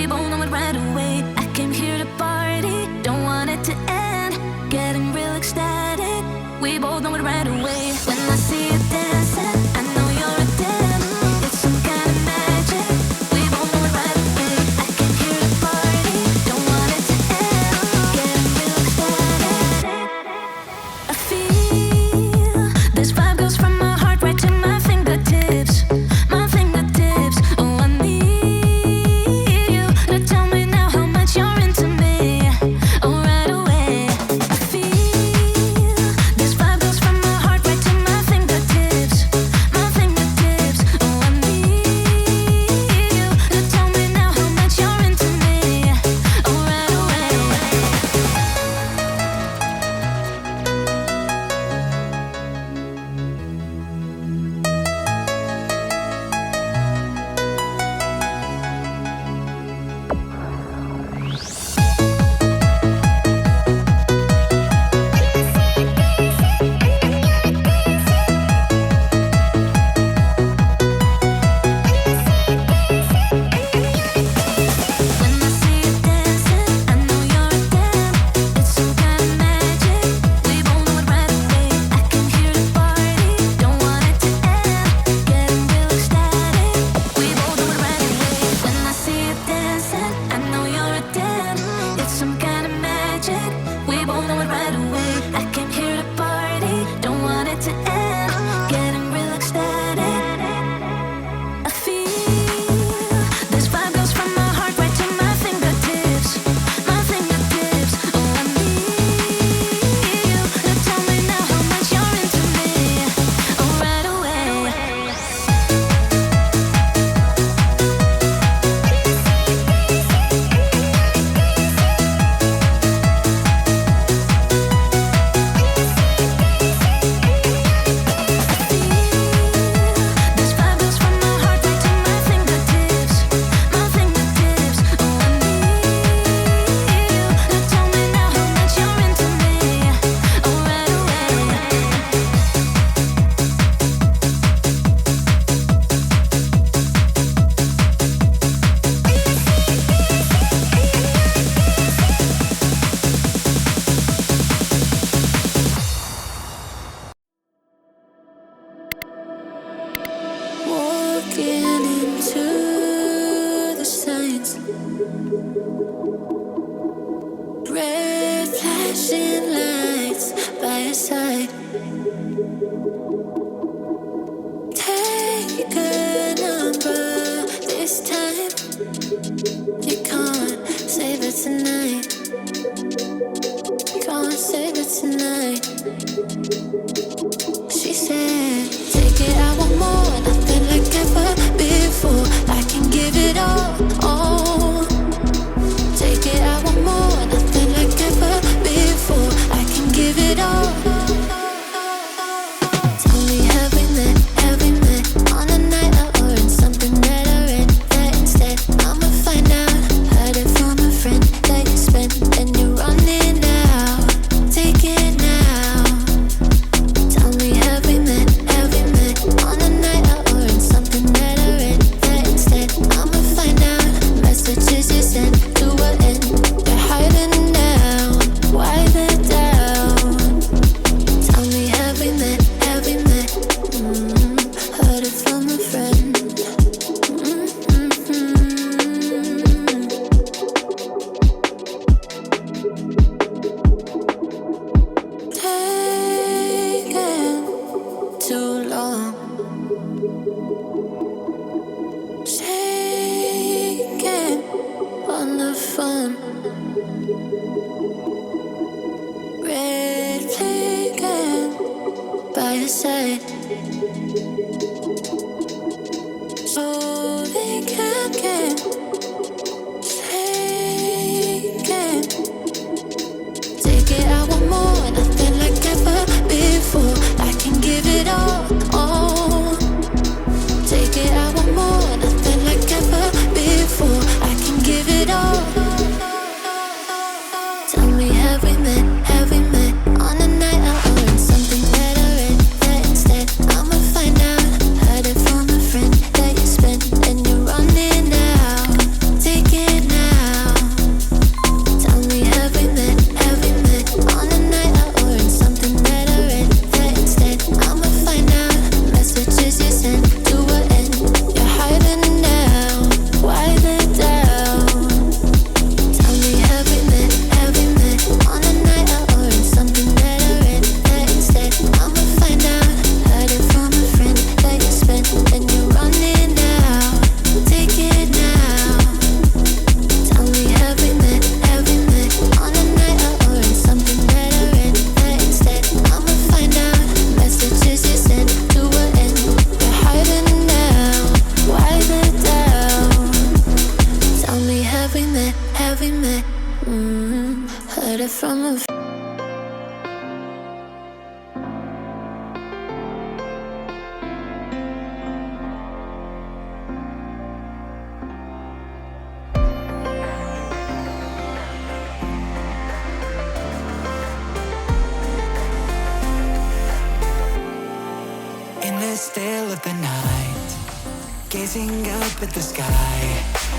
We both know it right away. I came here to party, don't want it to end. Getting real ecstatic. We both know it right away. When I see you dancing, I know you're a damn. It's some kind of magic. We both know it right away. I came here to party, don't want it to end. Getting real ecstatic. I feel this vibe goes from my heart right to my fingertips. My fingertips. Oh, I need you to tell me now how much you're into me. Oh, right away. I feel this vibe goes from my heart right to my fingertips. My fingertips. Oh, I need you to tell me now how much you're into me. Oh, right away. When I see you dancing, I know you're a damn. It's some kind of magic. We both know it right away. I came here to party, don't want it to end. Getting real ecstatic. We both know it right away. When I see you dancing, I know you're a damn. It's some kind of magic. We both know it right away. I came here to party, don't want it to end. Getting real ecstatic. I feel this vibe goes from my heart right to my fingertips. My fingertips. Oh, I need you to tell me now how much you're into me. Oh, right away. This vibe goes from my heart right to my fingertips. My fingertips. Oh, I need you to tell me now how much you're into me. Oh, right away. Walking into the signs, red flashing lights by your side. Take a number this time. You can't save it tonight. Can't save it tonight. She said, take it, I want more, nothing like ever before. I can give it all. Take it, I want more, nothing like ever before. I can give it all. Tell me, have we met on a night out or in something that I read? That instead, I'ma find out. Heard it from a friend that you spent and you're running out. Take it now. Tell me, have we met on a night out or in something that I read? That instead, I'ma find out. Messages you sent to what end? You're hiding down. Why the doubt? Tell me, have we met? Heard it from a friend. Taking too long. Shaking on the phone. Red flagging by your side. of the night, gazing up at the sky.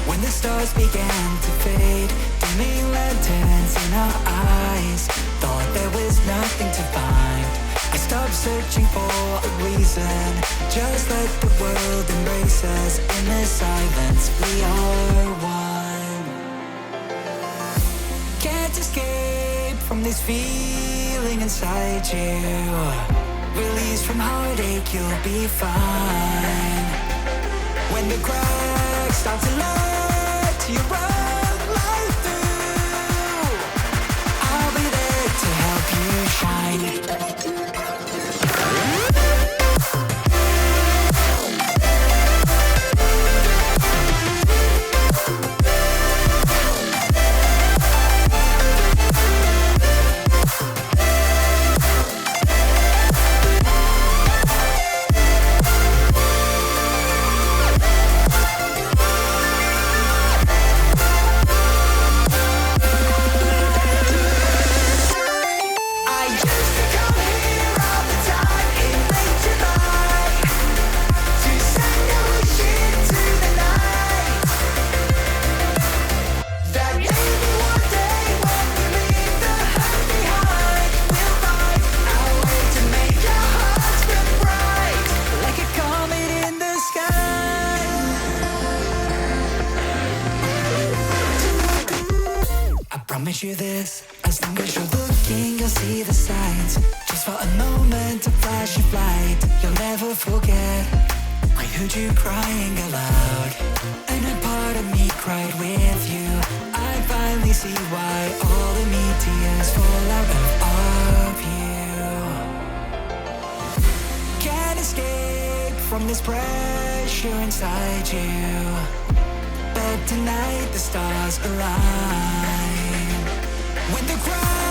When the stars began to fade, dimming lanterns in our eyes, thought there was nothing to find. I stopped searching for a reason, just let the world embrace us. In the silence we are one. Can't escape from this feeling inside you. Release from heartache, you'll be fine. When the cracks start to let you run right through, I'll be there to help you shine. Promise you this, as long as you're looking, you'll see the signs. Just for a moment, a flash of light, you'll never forget. I heard you crying aloud, and a part of me cried with you. I finally see why all the meteors fall out of you. Can't escape from this pressure inside you, but tonight the stars align. When the crowd